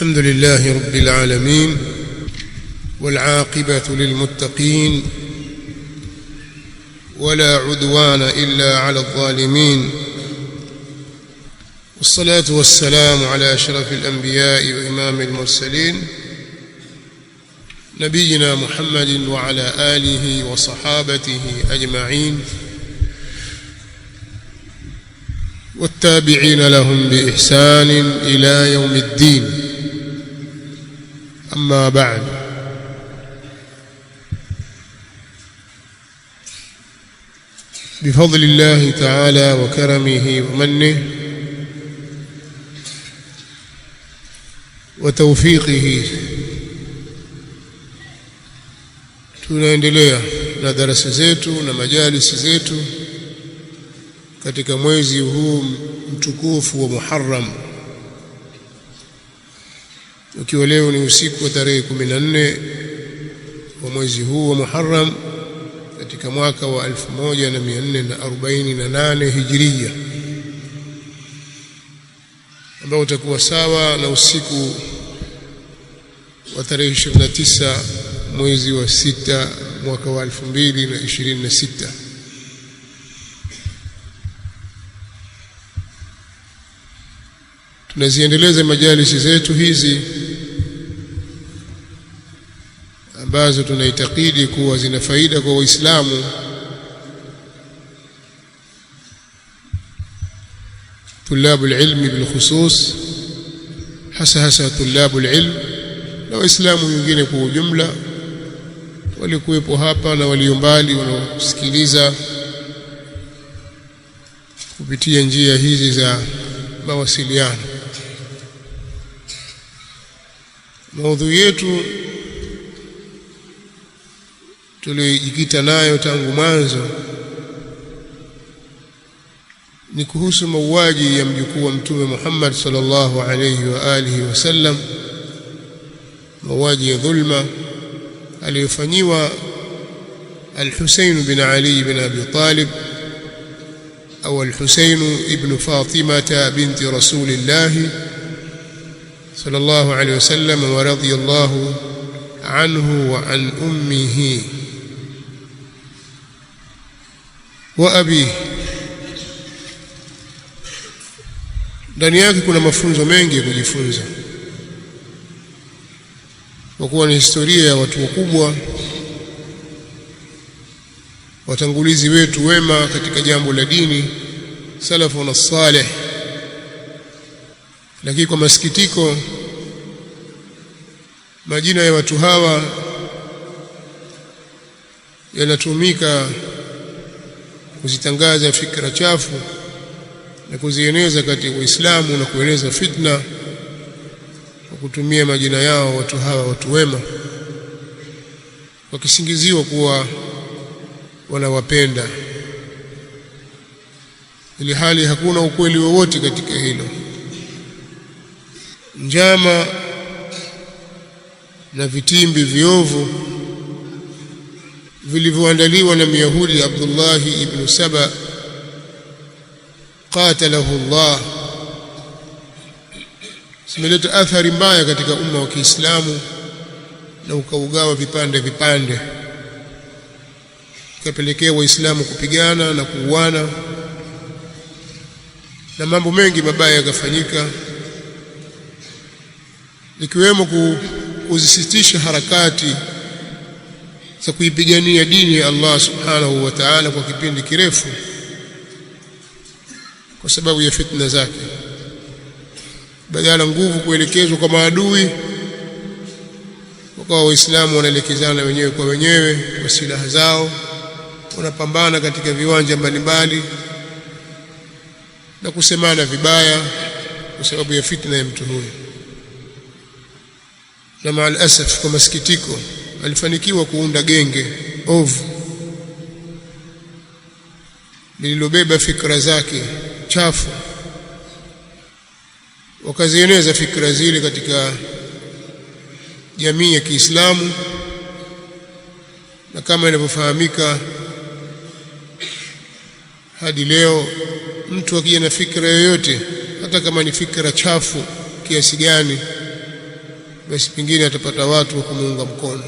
الحمد لله رب العالمين والعاقبة للمتقين ولا عدوان إلا على الظالمين والصلاة والسلام على أشرف الأنبياء وإمام المرسلين نبينا محمد وعلى آله وصحابته أجمعين والتابعين لهم بإحسان إلى يوم الدين. أما بعد، بفضل الله تعالى وكرمه ومنه وتوفيقه tunaendelea na darasa zetu na majalisi zetu katika mwezi huu mtukufu wa Muharram, ukiwa leo ni usiku wa tarehe 14 wa mwezi huu wa Muharram katika mwaka wa 1448 Hijria, ambao utakuwa sawa na usiku wa tarehe 29 mwezi wa 6 mwaka wa 2026. Tunaziendeleza majalisi zetu hizi ambazo tunaitakidi kuwa zina faida kwa Waislamu, tulabu ilmi bilkhusus, hasa tulabu ilm na Waislamu wengine kwa ujumla walikuwepo hapa na walio mbali wanaosikiliza kupitia njia hizi za mawasiliano. Maudhui yetu tulijikita nayo tangu mwanzo ni kuhusu mauaji ya mjukuu wa Mtume Muhammad sallallahu alayhi wa alihi wasallam, mauaji ya dhulma aliyofanyiwa Al-Husayn bin Ali bin Abi Talib au Al-Husayn ibn Fatimata binti Rasulillah sallallahu alayhi wasallam wa radiyallahu anhu wa an ummihi wa abihi. Ndani yake kuna mafunzo mengi ya kujifunza, kwa kuwa ni historia ya watu wakubwa, watangulizi wetu wema katika jambo la dini, salafuna salih. Lakini kwa masikitiko, majina ya watu hawa yanatumika kuzitangaza fikra chafu na kuzieneza katika Uislamu na kueneza fitna kwa kutumia majina yao watu hawa, watu wema, wakisingiziwa kuwa wanawapenda, ili hali hakuna ukweli wowote katika hilo. Njama na vitimbi viovu vilivyoandaliwa na Myahudi Abdullah ibn Saba qatalahu Allah zimeleta athari mbaya katika umma wa Kiislamu na ukaugawa vipande vipande, ikapelekea Waislamu kupigana na kuuana na mambo mengi mabaya yakafanyika, ikiwemo kuzisitisha harakati za kuipigania dini ya Allah subhanahu wa ta'ala kwa kipindi kirefu kwa sababu ya fitna zake. Badala nguvu kuelekezwa kwa maadui, wakawa Waislamu wanaelekezana wenyewe kwa wenyewe kwa silaha zao, wanapambana katika viwanja mbalimbali na kusemana vibaya kwa sababu ya fitna ya mtu huyu. Na maal asaf, kwa masikitiko, alifanikiwa kuunda genge ovu lililobeba fikra zake chafu, wakazieneza fikra zile katika jamii ya Kiislamu. Na kama inavyofahamika hadi leo, mtu akija na fikra yoyote, hata kama ni fikra chafu kiasi gani, basi pengine atapata watu wa kumuunga mkono.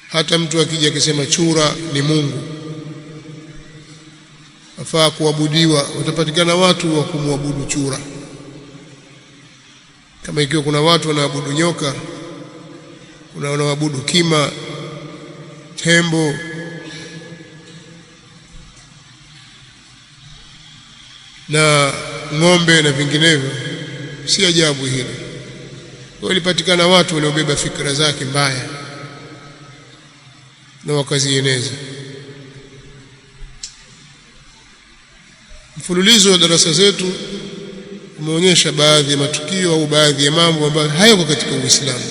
Hata mtu akija akisema chura ni Mungu, afaa kuabudiwa, watapatikana watu wa kumwabudu chura. Kama ikiwa kuna watu wanaabudu nyoka, kuna wanaoabudu kima, tembo, na ng'ombe na vinginevyo, si ajabu hilo. Walipatikana watu waliobeba fikra zake mbaya na wakazieneza. Mfululizo wa darasa zetu umeonyesha baadhi ya matukio au baadhi ya mambo ambayo hayako katika Uislamu,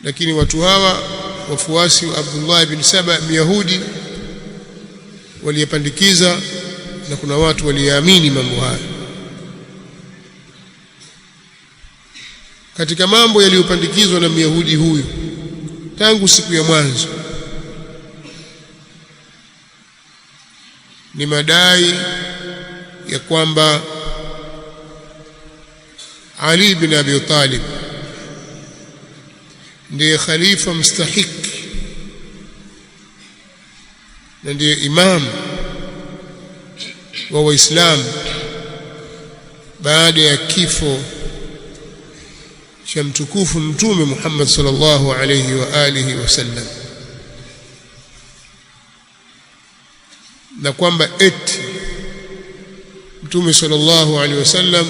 lakini watu hawa wafuasi wa Abdullah ibn Saba Myahudi waliyapandikiza, na kuna watu waliamini mambo haya. Katika mambo yaliyopandikizwa na Myahudi huyu tangu siku ya mwanzo ni madai ya kwamba Ali bin Abi Talib ndiye khalifa mustahiki na ndiye imam wa Waislamu baada ya kifo cha mtukufu Mtume Muhammad sallallahu alayhi wa alihi wasallam, na kwamba eti Mtume sallallahu alayhi wasallam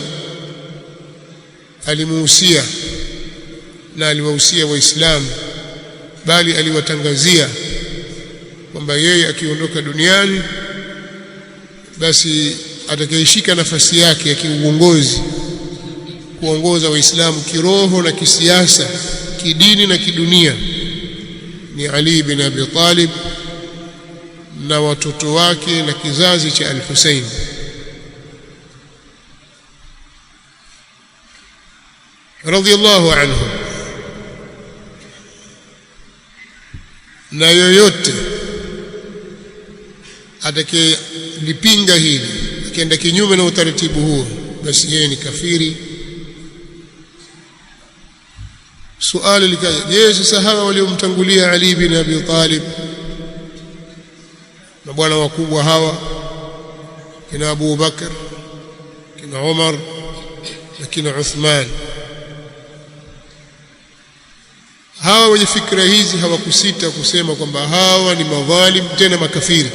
alimuhusia na aliwahusia Waislamu, bali aliwatangazia kwamba yeye akiondoka duniani basi atakayeshika nafasi yake ya kiuongozi kuongoza Waislamu kiroho na kisiasa, kidini na kidunia ni Ali bin Abi Talib na watoto wake na kizazi cha Al-Hussein. radhiyallahu anhu. Na yoyote atakayelipinga hili, akienda kinyume na utaratibu huo, basi yeye ni kafiri. Suali likaja, je, sasa hawa waliomtangulia Ali bin Abi Talib na bwana wakubwa hawa kina Abu Bakar, kina Umar na kina Uthman, hawa wenye fikra hizi hawakusita kusema kwamba hawa ni madhalim tena makafiri,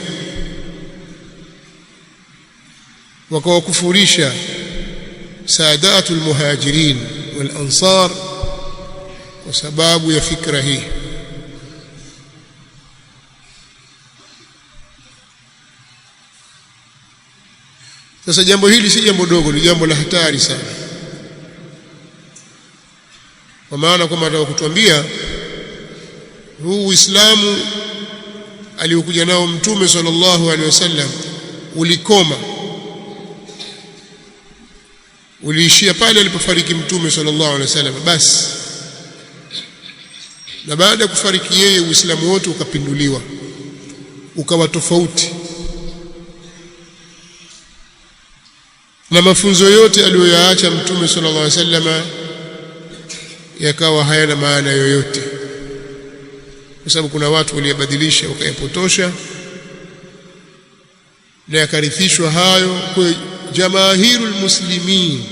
wakawakufurisha saadatul muhajirin wal ansar kwa sababu ya fikra hii. Sasa jambo hili si jambo dogo, ni jambo la hatari sana, kwa maana kwamba nataka kutuambia huu Uislamu aliokuja nao Mtume sallallahu alaihi wasallam ulikoma, uliishia pale alipofariki Mtume sallallahu alaihi wasallam basi. Na baada ya kufariki yeye, Uislamu wote ukapinduliwa, ukawa tofauti, na mafunzo yote aliyoyaacha Mtume sallallahu alaihi wasallam yakawa hayana maana yoyote, kwa sababu kuna watu waliyabadilisha wakayapotosha, na yakarithishwa hayo kwa jamaahirul muslimin,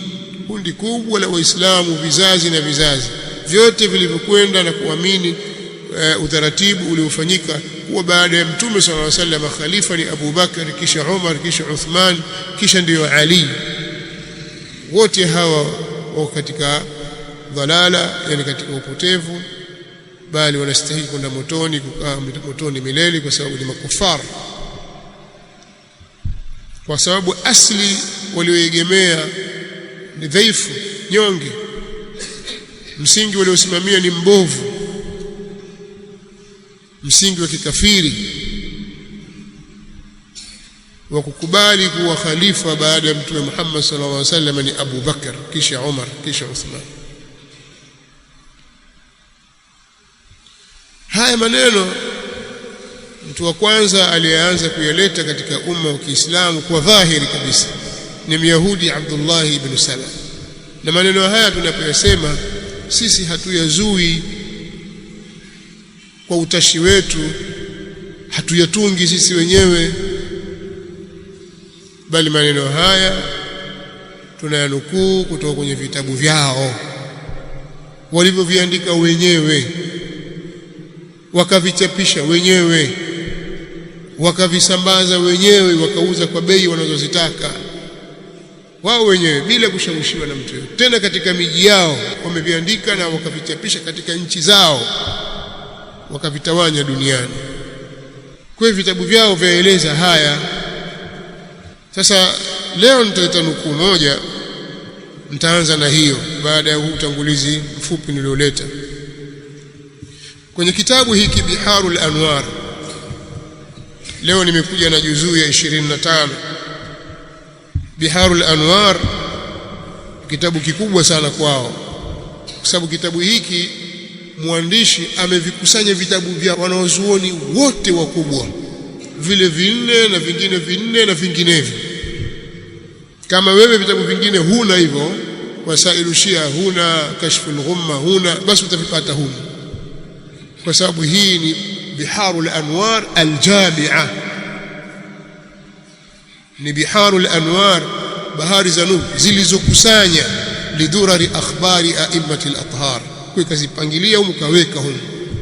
kundi kubwa la Waislamu, vizazi na vizazi vyote vilivyokwenda na kuamini utaratibu uliofanyika kuwa baada ya Mtume sallallahu alaihi wasallam khalifa ni Abu Bakar, kisha Umar, kisha Uthman, kisha ndiyo Ali. Wote hawa wako katika dhalala, yani katika upotevu, bali wanastahili kwenda motoni, kukaa motoni milele, kwa sababu ni makufara, kwa sababu asli walioegemea ni dhaifu, nyonge. Msingi waliosimamia ni mbovu, msingi wa kikafiri wa kukubali kuwa khalifa baada ya Mtume Muhammad sallallahu alaihi wasallam ni Abu Bakar, kisha Umar, kisha Uthman. Haya maneno mtu wa kwanza aliyeanza kuyaleta katika umma wa Kiislamu kwa dhahiri kabisa ni Myahudi Abdullah ibn Saba. Na maneno haya tunapoyasema sisi hatuyazui kwa utashi wetu, hatuyatungi sisi wenyewe, bali maneno haya tunayanukuu kutoka kwenye vitabu vyao walivyoviandika wenyewe, wakavichapisha wenyewe, wakavisambaza wenyewe, wakauza kwa bei wanazozitaka wao wenyewe bila kushawishiwa na mtu yote. Tena katika miji yao wameviandika na wakavichapisha katika nchi zao, wakavitawanya duniani. Kwa vitabu vyao vyaeleza haya. Sasa leo nitaleta nukuu moja, nitaanza na hiyo baada ya utangulizi mfupi nilioleta. Kwenye kitabu hiki Biharul Anwar, leo nimekuja na juzuu ya 25. Biharul Anwar kitabu kikubwa sana kwao, kwa sababu kitabu hiki mwandishi amevikusanya vitabu vya wanaozuoni wote wakubwa, vile vinne na vingine vinne na vinginevyo. Kama wewe vitabu vingine huna hivyo, Wasailu Shia huna, Kashful Ghumma huna, basi utavipata humu, kwa sababu hii ni Biharul Anwar Aljamia. Ni Biharul Anwar, bahari za nuru zilizokusanya lidurari akhbari a'immati al-athhar. Kwa kazipangilia humu, kaweka humu,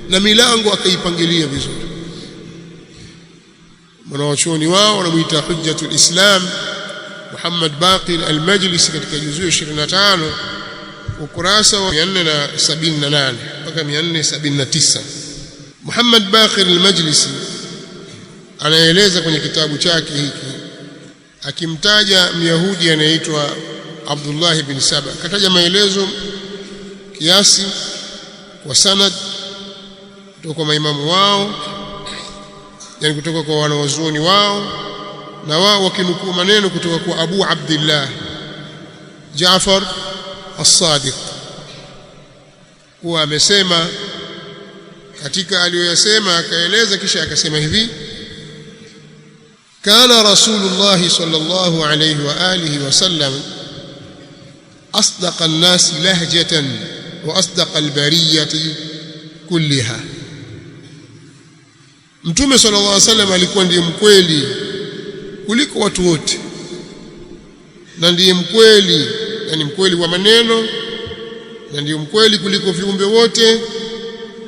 na milango akaipangilia vizuri. Mwanachuoni wao wanamuita Hujjatul Islam Muhammad Baqir al-Majlisi katika juzuu 25 ukurasa wa 478 mpaka 479. Muhammad Baqir al-Majlisi anaeleza kwenye kitabu chake hiki, akimtaja Myahudi anaitwa Abdullah ibn Saba, kataja maelezo kiasi wa sanad kutoka kwa maimamu wao, yani kutoka kwa wanawazuoni wao, na wao wakinukuu maneno kutoka kwa Abu Abdullah Jaafar as-Sadiq. Huwa amesema katika aliyoyasema, akaeleza kisha akasema hivi: kana Rasulullah sallallahu alayhi wa alihi wa sallam asdaqa an-nas lahjatan wa asdaqa al-bariyati kulliha. Mtume sallallahu alayhi wasallam alikuwa ndiye mkweli kuliko watu wote, na ndiye mkweli, yani mkweli wa maneno, na ndiye mkweli kuliko viumbe wote.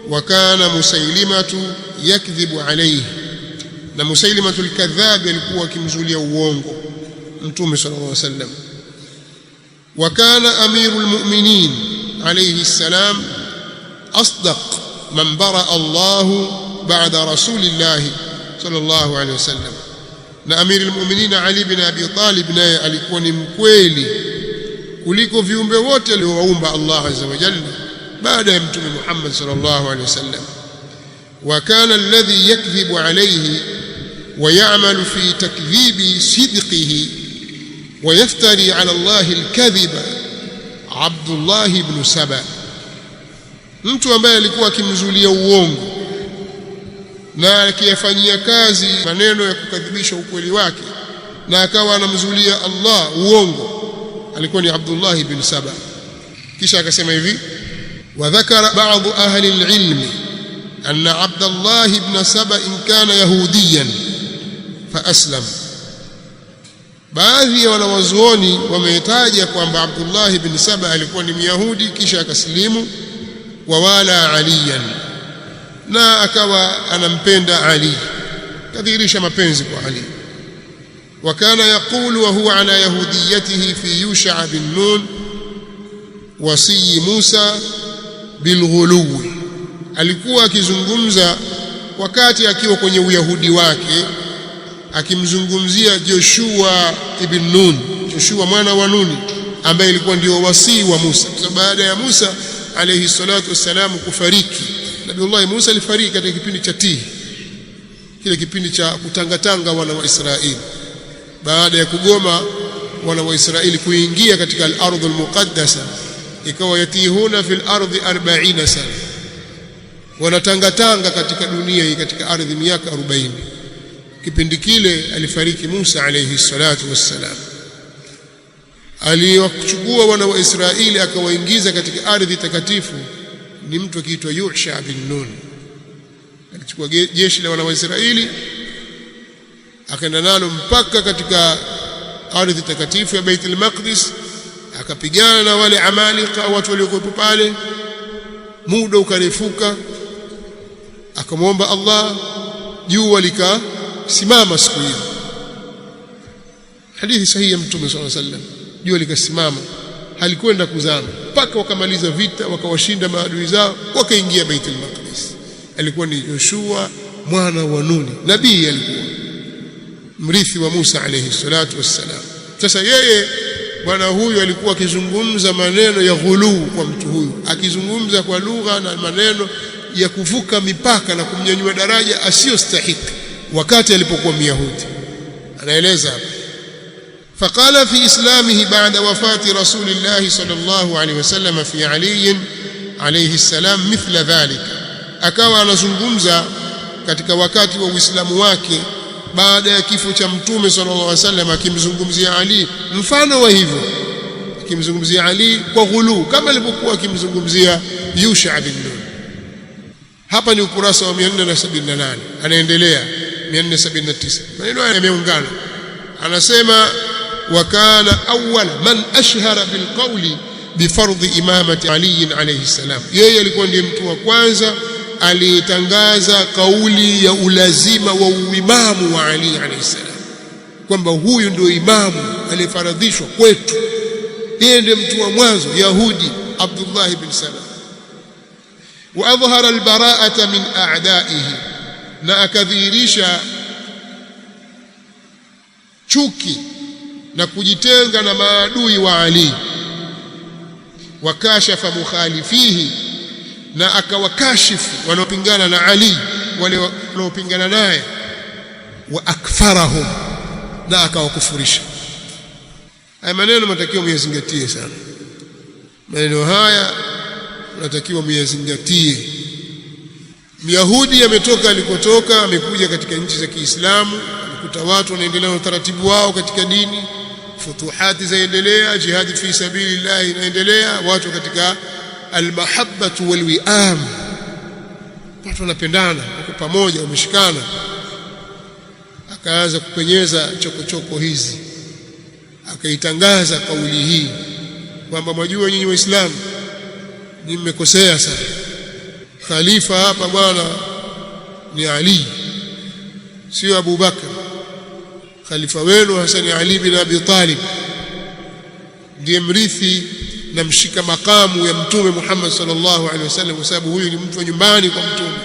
Wa kana Musailimatu yakdhibu alayhi, na Musailimatul kadhab alikuwa akimzulia uongo Mtume sallallahu alayhi wasallam. Wa kana amirul mu'minin alayhi salam asdaq man bara Allahu ba'da rasulillah sallallahu alayhi wasallam, na amirul mu'minin Ali bin Abi Talib naye alikuwa ni mkweli kuliko viumbe wote aliowaumba Allah azza wa jalla baada ya Mtume Muhammad sallallahu alayhi wasallam. Wa kana alladhi yakdhibu alayhi wa ya'malu fi takdhibi sidqihi wa yaftari ala Allah alkadhiba Abdullah ibn Saba, mtu ambaye alikuwa akimzulia uongo na akiyafanyia kazi maneno ya kukadhibisha ukweli wake, na akawa anamzulia Allah uongo, alikuwa ni Abdullah ibn Saba. Kisha akasema hivi: wa dhakara ba'd ahli al-ilm anna Abdullah ibn Saba in kana yahudiyan fa aslam. Baadhi ya wanawazuoni wametaja kwamba Abdullah ibn Saba alikuwa ni Myahudi kisha akasilimu. Wa wala aliyan, na akawa anampenda Ali, kadhihirisha mapenzi kwa Ali. Wa kana yaqulu wa huwa ala yahudiyatihi fi Yusha bin Nun wasi Musa bilghuluwi, alikuwa akizungumza wakati akiwa kwenye uyahudi wake, akimzungumzia Joshua ibn Nun, Joshua mwana wa Nuni, ambaye ilikuwa ndio wasii wa Musa. Kwa baada ya Musa alayhi salatu wassalam kufariki, Nabiullah Musa alifariki katika kipindi cha Tihi, kile kipindi cha kutangatanga wana wa Israeli, baada ya kugoma wana wa Israeli kuingia katika al-ardhul muqaddasa, ikawa yatihuna fil ardi 40 sana, wanatangatanga katika dunia hii, katika ardhi miaka 40. Kipindi kile alifariki Musa alayhi salatu wassalam. aliwachukua wana wa Israeli akawaingiza katika ardhi takatifu ni mtu akiitwa Yusha bin Nun. Alichukua jeshi la wana wa Israeli akaenda nalo mpaka katika ardhi takatifu ya Baitul Maqdis, akapigana na wale Amalika, watu waliokuwa pale. Muda ukarefuka, akamwomba Allah, jua likasimama siku hiyo. Hadithi sahihi ya Mtume sallallahu alaihi wasallam, jua likasimama, halikwenda kuzama mpaka wakamaliza vita, wakawashinda maadui zao, wakaingia Baitul Maqdis. Alikuwa ni Yoshua mwana wa Nuni, nabii, alikuwa mrithi wa Musa alayhi salatu wassalam. Sasa yeye bwana huyu alikuwa akizungumza maneno ya ghuluu kwa mtu huyu, akizungumza kwa lugha na maneno ya kuvuka mipaka na kumnyanyua daraja asiyostahiki wakati alipokuwa Myahudi. Anaeleza hapa, faqala fi islamihi ba'da wafati rasulillahi sallallahu alayhi wasallam fi Ali alayhi salam mithla dhalika, akawa anazungumza katika wakati wa Uislamu wake baada ya kifo cha Mtume sallallahu alaihi wasallam, akimzungumzia Ali mfano wa hivyo, akimzungumzia Ali kwa ghulu kama alipokuwa akimzungumzia Yusha bin Nun. Hapa ni ukurasa wa 478, anaendelea 479, maneno haya yameungana. Anasema wa kana awwal man ashhara bil qawli bi fardhi imamati Ali alayhi salam, yeye alikuwa ndiye mtu wa kwanza alitangaza kauli ya ulazima wa uimamu wa Ali alayhi salam, kwamba huyu ndio imamu aliyefaradhishwa kwetu. Yeye ndiye mtu wa mwanzo Yahudi Abdullah ibn Salam. Wa adhhara albara'ata min a'da'ihi, na akadhihirisha chuki na kujitenga na maadui wa Ali. Wa kashafa mukhalifihi, na akawakashifu wanaopingana na Ali, wale wanaopingana naye. Wa akfarahum, na akawakufurisha. Haya maneno mnatakiwa muyazingatie sana, maneno haya mnatakiwa muyazingatie. Myahudi ametoka alikotoka, amekuja katika nchi za Kiislamu, amekuta watu wanaendelea na utaratibu wao katika dini, futuhati zaendelea, jihadi fi sabilillah inaendelea, watu katika almahabbatu walwiam, watu wanapendana, wako pamoja, wameshikana. Akaanza kupenyeza chokochoko hizi, akaitangaza kauli hii kwamba mwajua nyinyi Waislamu nyinyi mmekosea sana, khalifa hapa bwana ni Ali, sio Abu Bakar. Khalifa wenu Hasani Ali bin Abi Talib ndiye mrithi na mshika makamu ya Mtume Muhammad sallallahu alaihi wasallam, kwa sababu huyu ni mtu wa nyumbani kwa Mtume.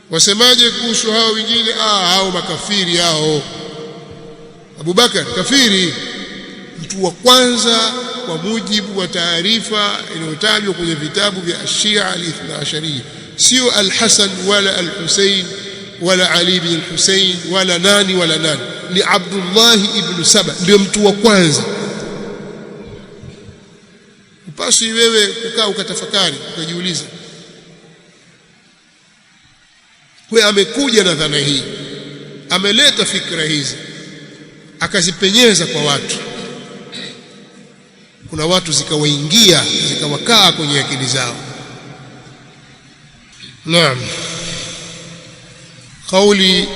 Wasemaje kuhusu hao wengine? Hao makafiri hao. Abu Bakar kafiri, mtu wa kwanza kwa mujibu wa taarifa inayotajwa kwenye vitabu vya Shia al-Ithna Ashariya, sio al-Hasan wala al-Husayn wala Ali ibn al-Husayn wala nani wala nani, ni Abdullah ibn Saba ndio mtu wa kwanza. Upasi wewe kukaa ukatafakari ukajiuliza, kwa amekuja na dhana hii, ameleta fikra hizi, akazipenyeza kwa watu. Kuna watu zikawaingia, zikawakaa kwenye akili zao. Naam, kauli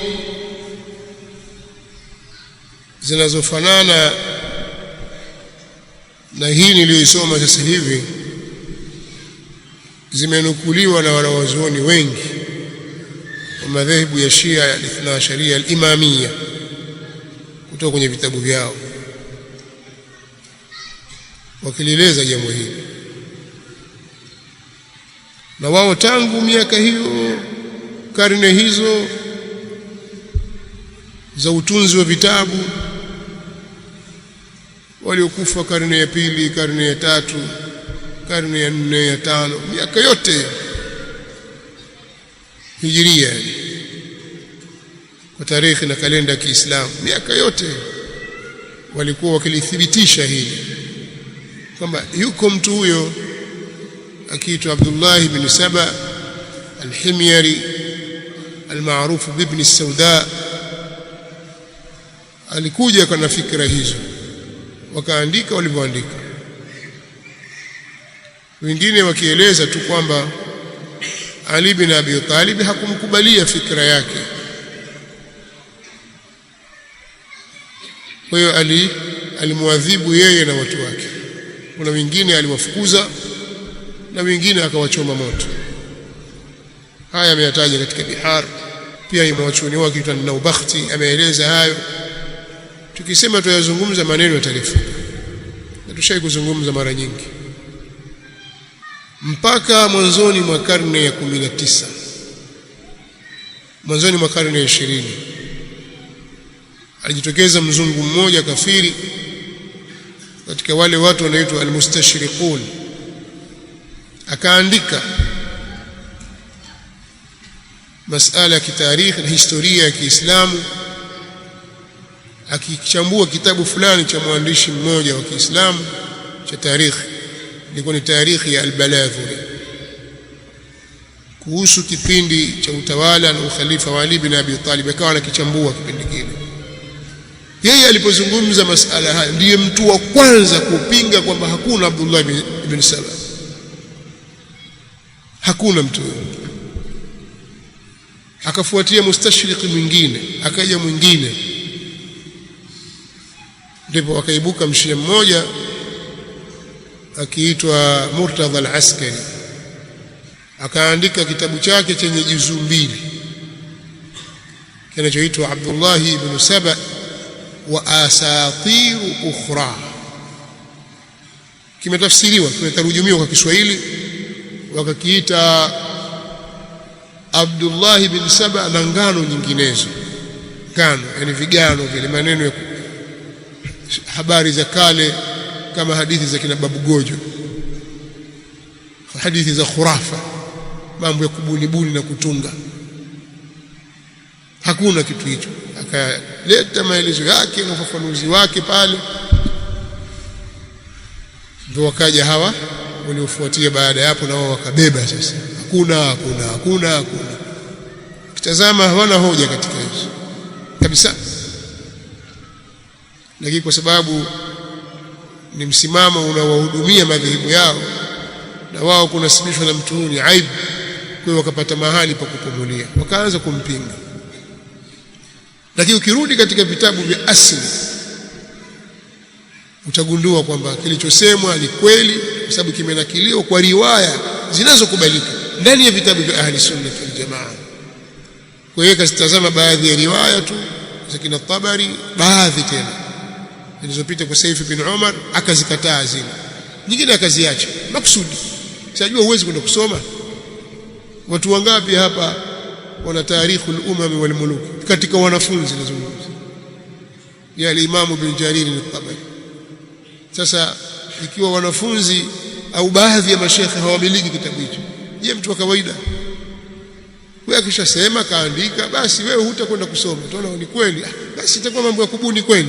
zinazofanana na hii niliyoisoma sasa hivi zimenukuliwa na wanawazuoni wengi wa madhehebu ya Shia ya Ithna Ashariya al-Imamiyya kutoka kwenye vitabu vyao, wakilieleza jambo hili. Na wao tangu miaka hiyo, karne hizo za utunzi wa vitabu, waliokufa karne ya pili, karne ya tatu, karne ya 4, ya 5, miaka yote hijiria kwa tarehe na kalenda ya Kiislamu, miaka yote walikuwa wakilithibitisha hili kwamba yuko mtu huyo akiitwa Abdullah ibn Saba al-Himyari al-maarufu ibn as-Sauda, alikuja kwa fikra hizo wakaandika walivyoandika, wengine wakieleza tu kwamba Ali bin Abi Talib hakumkubalia fikra yake. Kwa hiyo alimwadhibu yeye na watu wake. Kuna wengine aliwafukuza na wengine akawachoma moto. Haya ameyataja katika Bihar. Pia mwanachuoni wake kitwa Naubakhti ameeleza hayo. Tukisema tuyazungumza maneno yatarefuka, na tushai kuzungumza mara nyingi. Mpaka mwanzoni mwa karne ya 19, mwanzoni mwa karne ya 20, alijitokeza mzungu mmoja kafiri katika wale watu wanaitwa almustashriqun, akaandika masala ya kitarikhi na historia ya Kiislamu, akichambua kitabu fulani cha mwandishi mmoja wa Kiislamu cha tarikhi, ilikuwa ni tarikhi ya Al-Baladhuri, kuhusu kipindi cha utawala na ukhalifa wa Ali bin Abi Talib. Akawa anakichambua kipindi kile. Yeye alipozungumza masala haya ndiye mtu wa kwanza kupinga kwamba hakuna Abdullah ibn Saba, hakuna mtu. Akafuatia mustashriqi mwingine, akaja mwingine, ndipo akaibuka mshia mmoja akiitwa Murtadha al-Askari, akaandika kitabu chake chenye juzuu 2 kinachoitwa Abdullah ibn Saba wa asatir ukhra. Kimetafsiriwa, kimetarujumiwa kwa Kiswahili, wakakiita Abdullah ibn Saba na ngano nyinginezo. Ngano yani vigano vile, maneno ya habari za kale kama hadithi za kina Babu Gojo, hadithi za khurafa, mambo ya kubunibuni na kutunga. Hakuna kitu hicho. Akaleta maelezo yake na ufafanuzi wake pale, ndio wakaja hawa waliofuatia baada ya hapo, na wao wakabeba sasa, hakuna. Kitazama hawana hoja katika hizo kabisa, lakini kwa sababu ni msimamo unawahudumia madhehebu yao na wao kunasibishwa na mtu huyu ni aibu, kwa hiyo wakapata mahali pa kupumulia, wakaanza kumpinga. Lakini ukirudi katika vitabu vya asili utagundua kwamba kilichosemwa ni kweli, kwa sababu kimenakiliwa kwa riwaya zinazokubalika ndani ya vitabu vya ahli sunna wal jamaa. Kwa hiyo kasitazama baadhi ya riwaya tu za kina Tabari, baadhi tena zilizopita kwa Saif bin Umar akazikataa zile, nyingine akaziacha makusudi. Sijajua huwezi kwenda kusoma. Watu wangapi hapa wana tarikhul umam wal muluk katika wanafunzi nazungumza ya al-Imam bin Jarir al-Tabari. Sasa ikiwa wanafunzi au baadhi ya mashekhe hawamiliki kitabu hicho, je, mtu wa kawaida wewe akishasema kaandika, basi wewe hutakwenda kusoma, utaona ni kweli, basi itakuwa mambo ya kubuni kweli.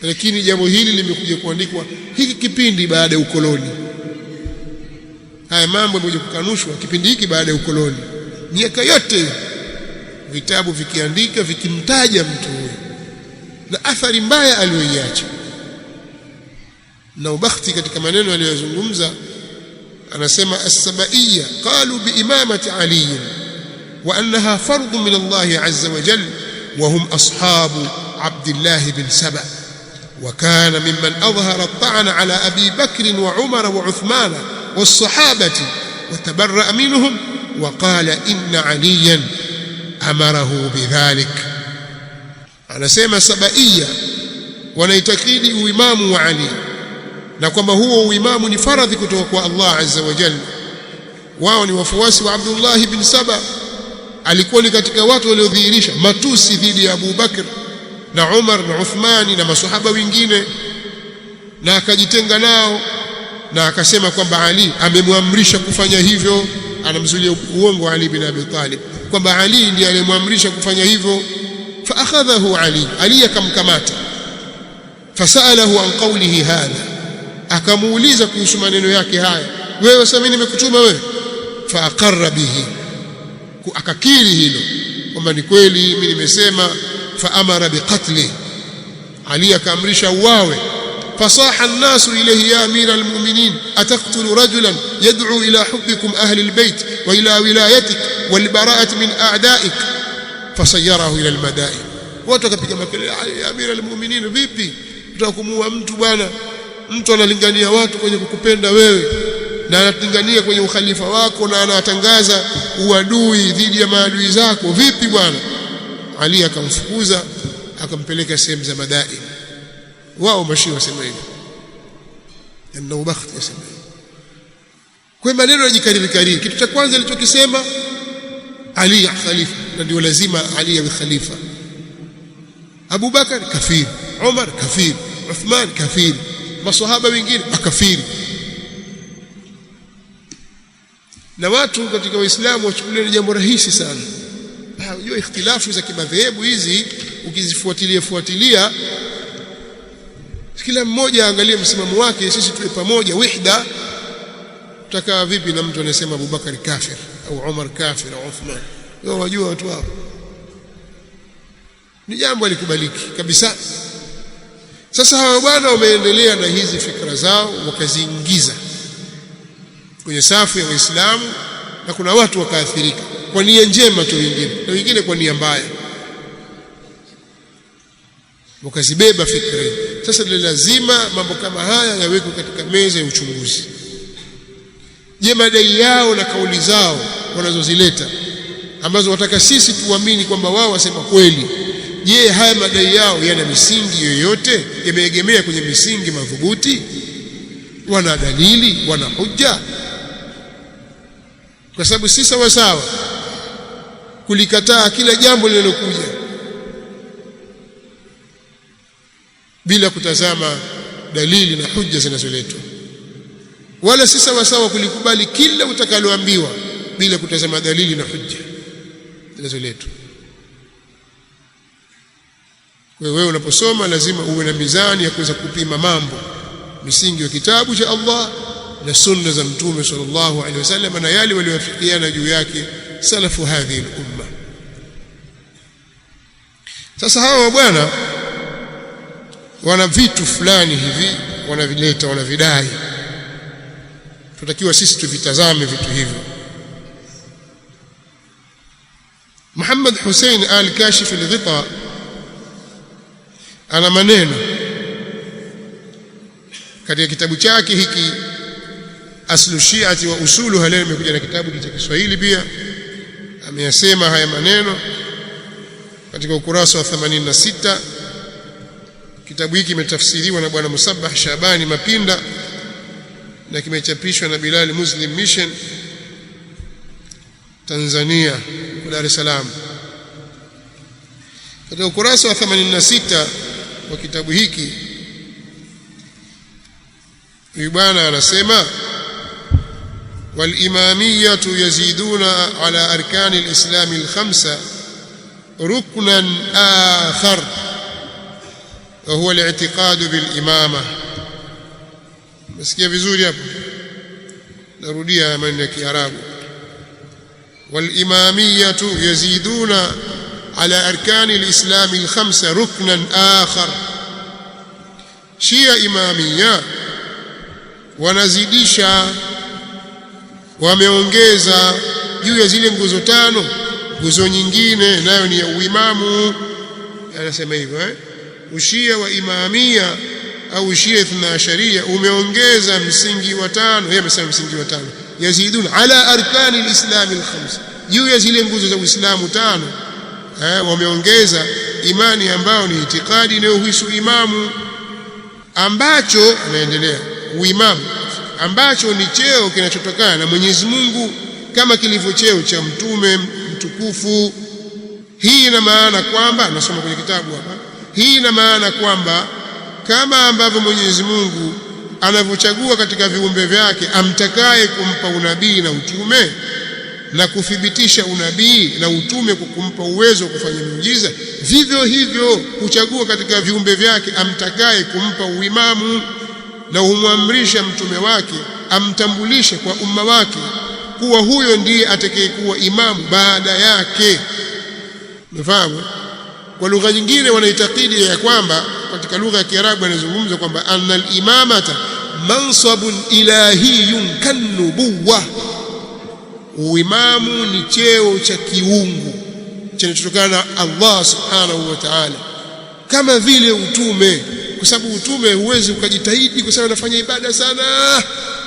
Lakini jambo hili limekuja kuandikwa hiki kipindi baada ya ukoloni. Haya mambo yamekuja kukanushwa kipindi hiki baada ya ukoloni. Miaka yote vitabu vikiandika vikimtaja mtu huyo na athari mbaya aliyoiacha. Naubakhti katika maneno aliyozungumza anasema as-Sabaiyya qalu bi imamati Ali wa annaha fardun min Allah azza wa jalla wa hum ashabu Abdullah bin Saba, وكان ممن أظهر الطعن على أبي بكر وعمر وعثمان والصحابة وتبرأ منهم، وقال إن عليا أمره بذلك. أنا سيما سبائية ونيتكيد إمام وعلي، نقوم هو إمام فرض كتوك الله عز وجل، واني وفواسي وعبد الله بن سبا alikuwa ni katika watu waliodhihirisha matusi dhidi ya Abu Bakr na Umar na Uthmani na maswahaba wengine, na akajitenga nao na akasema kwamba Ali amemwamrisha kufanya hivyo. Anamzulia uongo Ali bin Abi Talib kwamba Ali ndiye aliyemwamrisha kufanya hivyo. Fa akhadhahu Ali akamkamata, fasalahu an qawlihi hadha, akamuuliza kuhusu maneno yake haya, wewe sasa mimi nimekutuma wewe? Fa aqarra bihi, akakiri hilo kwamba ni kweli mimi nimesema. Fa amara biqatli, Ali akaamrisha uwawe. Fasaha an-nasu ilayhi ya amira al-mu'minin ataqtulu rajulan yad'u ila hubbikum ahli al-bayt wa ila wilayatik wal bara'ati min a'da'ik fasayyarahu ila al-madain. Watu wakapiga makelele, ya amira al-mu'minin, vipi tutakumua mtu bwana? Mtu analingania watu kwenye kukupenda wewe na analingania kwenye ukhalifa wako na anatangaza uadui dhidi ya maadui zako, vipi bwana? Ali akamfukuza akampeleka sehemu za Madain. Wao Mashia wasema hivyo, na Ubakht yasema hivyo. Kwa maneno yajikariri. Kitu cha kwanza alichokisema Ali khalifa, na ndio lazima Ali awe khalifa. Abu Bakar kafiri, Umar kafiri, Uthman kafiri, maswahaba wengine makafiri. Na watu katika Uislamu wachukulia ni jambo rahisi sana. Unajua ikhtilafu za kimadhehebu hizi ukizifuatilia kila mmoja angalie msimamo wake, sisi tuwe pamoja wahda. Tutakaa vipi na mtu anasema Abu Bakar kafir au Umar kafir au Uthman? Wao wajua watu hao, ni jambo likubaliki kabisa. Sasa hawa bwana wameendelea na hizi fikra zao, wakaziingiza kwenye safu ya Waislamu, na kuna watu wakaathirika kwa nia njema tu, na wengine kwa nia mbaya, wakazibeba fikra. Sasa ni lazima mambo kama haya yawekwe katika meza ya uchunguzi. Je, madai yao na kauli zao wanazozileta ambazo wataka sisi tuamini kwamba wao wasema kweli, je, haya madai yao yana misingi yoyote? Yameegemea kwenye misingi madhubuti? Wana dalili? Wana hujja? Kwa sababu si sawa sawa kulikataa kila jambo linalokuja bila kutazama dalili na hujja zinazoletwa, wala si sawa sawa kulikubali kila utakaloambiwa bila kutazama dalili na hujja zinazoletwa. Kwa hiyo wewe unaposoma lazima uwe na mizani ya kuweza kupima mambo, misingi ya kitabu cha Allah na sunna za Mtume sallallahu alaihi wasallam na yale waliowafikiana juu yake salafu hadhihi al-umma. Sasa hawa bwana wana vitu fulani hivi wanavileta, wanavidai, tutakiwa sisi tuvitazame vitu hivyo. Muhammad Hussein al-Kashif al-Ghita ana maneno katika kitabu chake hiki Aslu Shi'ati wa Usuluha. Leo nimekuja na kitabu cha Kiswahili pia, ameyasema haya maneno katika ukurasa wa 86. Kitabu hiki kimetafsiriwa na bwana Musabbah Shabani Mapinda na kimechapishwa na Bilal Muslim Mission Tanzania, Dar es Salaam. Katika ukurasa wa 86 wa kitabu hiki huyu bwana anasema, والإمامية يزيدون على أركان الإسلام الخمسة ركنا آخر وهو الاعتقاد بالإمامة. مسكيه vizuri hapo, narudia maneno ya Kiarabu. والإمامية يزيدون على أركان الإسلام الخمسة ركنا آخر. Shia Imamia wanazidisha, wameongeza juu ya zile nguzo tano nguzo nyingine, nayo ni ya uimamu. Anasema hivyo Ushia wa Imamia au Ushia Ithna Asharia umeongeza msingi wa tano. Yeye amesema msingi wa tano, yazidun ala arkani alislam alkhams, juu ya zile nguzo za Uislamu tano wameongeza imani ambao ni itikadi inayohusu imamu, ambacho anaendelea uimamu ambacho ni cheo kinachotokana na Mwenyezi Mungu kama kilivyo cheo cha mtume mtukufu. Hii ina maana kwamba, nasoma kwenye kitabu hapa, hii ina maana kwamba kama ambavyo Mwenyezi Mungu anavyochagua katika viumbe vyake amtakaye kumpa unabii na utume na kuthibitisha unabii na utume kwa kumpa uwezo wa kufanya miujiza, vivyo hivyo huchagua katika viumbe vyake amtakaye kumpa uimamu na humwamrisha mtume wake amtambulishe kwa umma wake kuwa huyo ndiye atakayekuwa imamu baada yake. Mfahamu? Kwa lugha nyingine wanaitakidi ya kwamba katika lugha ya Kiarabu anazungumza kwamba anna al-imamata mansabun ilahiyun kanubuwa, uimamu ni cheo cha kiungu kinachotokana na Allah subhanahu wa ta'ala, kama vile utume. Kwa sababu utume huwezi ukajitahidi kwa sababu nafanya ibada sana,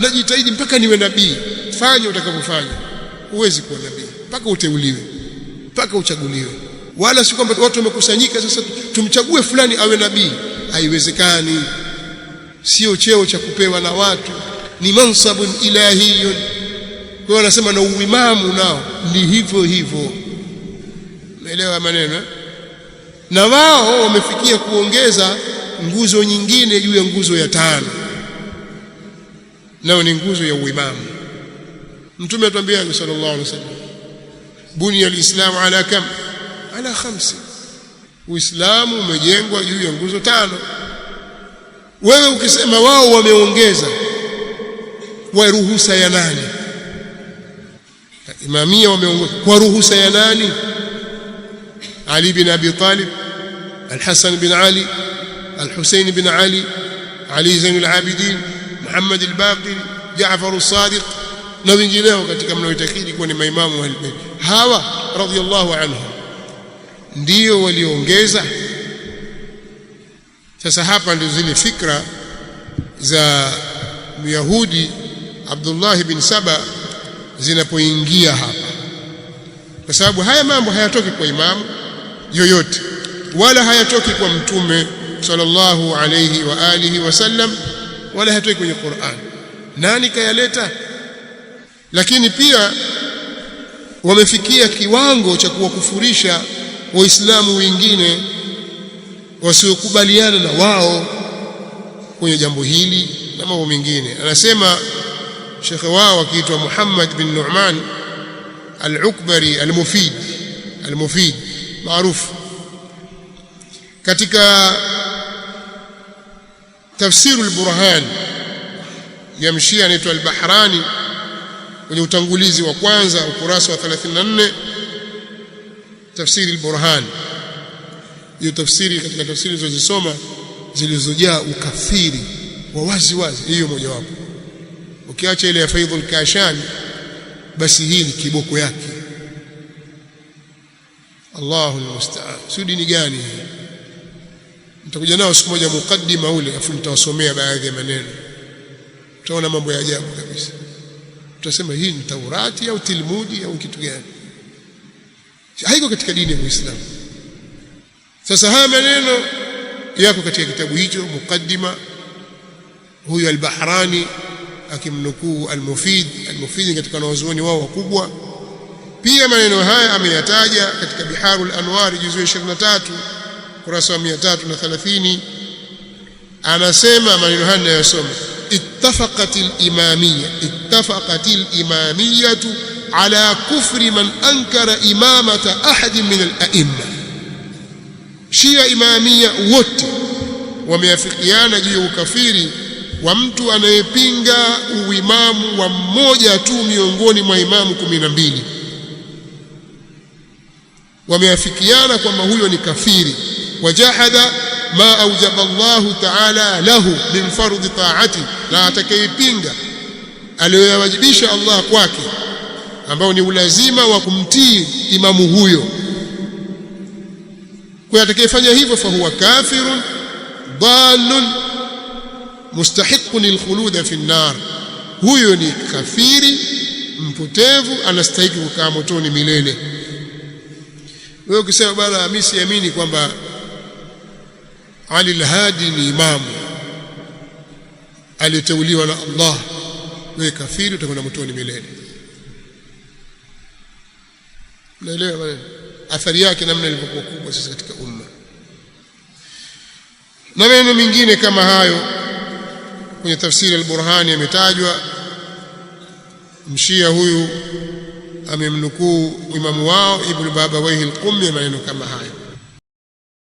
najitahidi mpaka niwe nabii. Fanya utakavyofanya, huwezi kuwa nabii mpaka uteuliwe, mpaka uchaguliwe. Wala si kwamba watu wamekusanyika sasa tumchague fulani awe nabii. Haiwezekani. Sio cheo cha kupewa na watu, ni mansabun ilahiyun. Kwa hiyo anasema na uimamu nao ni hivyo hivyo. Umeelewa maneno? Na wao wamefikia kuongeza nguzo nyingine juu ya nguzo ya 5, nao ni nguzo ya uimamu. Mtume atuambia sallallahu alaihi wasallam, bunya al-islamu ala kam? Ala 5. Uislamu umejengwa juu ya nguzo 5. Wewe ukisema wao wameongeza, kwa ruhusa ya nani? Imamia wameongeza kwa ruhusa ya nani? Ali bin Abi Talib, Al-Hasan bin Ali, Al-Husayn bin Ali, Ali Zainul Abidin, Muhammad al-Baqir, Jaafar as-Sadiq na wengineo katika mnaoitakidi kuwa ni maimamu wa Ahlul Bayt. Hawa radhiyallahu anhum ndio waliongeza. Sasa hapa ndio zile fikra za Myahudi Abdullah bin Saba zinapoingia hapa, kwa sababu haya mambo hayatoki kwa imamu yoyote wala hayatoki kwa mtume sallallahu alayhi wa alihi wasallam, wala hayatoki kwenye Qur'an. Nani kayaleta? Lakini pia wamefikia kiwango cha kuwakufurisha waislamu wengine wasiokubaliana na wao kwenye jambo hili na mambo mengine. Anasema shekhe wao akiitwa Muhammad bin Nu'man al-Ukbari al-Mufid maarufu katika tafsir al-Burhan ya Mshia anaitwa al-Bahrani, kwenye utangulizi wa kwanza ukurasa wa 34, tafsiri al-Burhan. Hiyo tafsiri katika tafsiri zilizosoma zilizojaa ukafiri wa wazi wazi, hiyo moja wapo. Ukiacha ile ya Faidhul Kashani, basi hii ni kiboko yake. Allahu almusta'an. Sudi ni gani hii? Nitakuja nao siku moja mukaddima ule, afu nitawasomea baadhi ya maneno. Utaona mambo ya ajabu kabisa. Tutasema hii ni Taurati au Talmudi au kitu gani? Haiko katika dini ya Uislamu. Sasa haya maneno yako katika kitabu hicho mukaddima, huyu al-Bahrani akimnukuu al-Mufid katika wanazuoni wao wakubwa. Pia maneno haya ameyataja katika Biharul Anwar juzu 23 kurasa wa 330. Anasema maneno haya ninayosoma: ittafaqatil imamiyatu ala kufri man ankara imamata ahadin min al-a'imma. Shia imamia wote wameafikiana juu ya ukafiri wa mtu anayepinga uimamu wa mmoja tu miongoni mwa imamu 12. Wameafikiana kwamba huyo ni kafiri. Wajahada ma aujaba Allahu ta'ala lahu min fardhi ta'ati, na atakayepinga aliyowajibisha Allah kwake ambao ni ulazima wa kumtii imamu huyo. Kwa atakayefanya hivyo fahuwa kafirun dhalun mustahiqun lilkhulud fi an-nar, huyo ni kafiri mpotevu, anastahili kukaa motoni milele. Wewe ukisema bwana mimi siamini kwamba Ali al-Hadi ni imamu aliyeteuliwa na Allah, wewe kafiri, utakwenda motoni milele. Naelewa bwana athari yake namna ilivyokuwa kubwa sasa katika umma. Na maneno mengine kama hayo kwenye tafsiri al-Burhani yametajwa. Mshia huyu amemnukuu imamu wao Ibn Babawayh al-Qummi maneno kama hayo.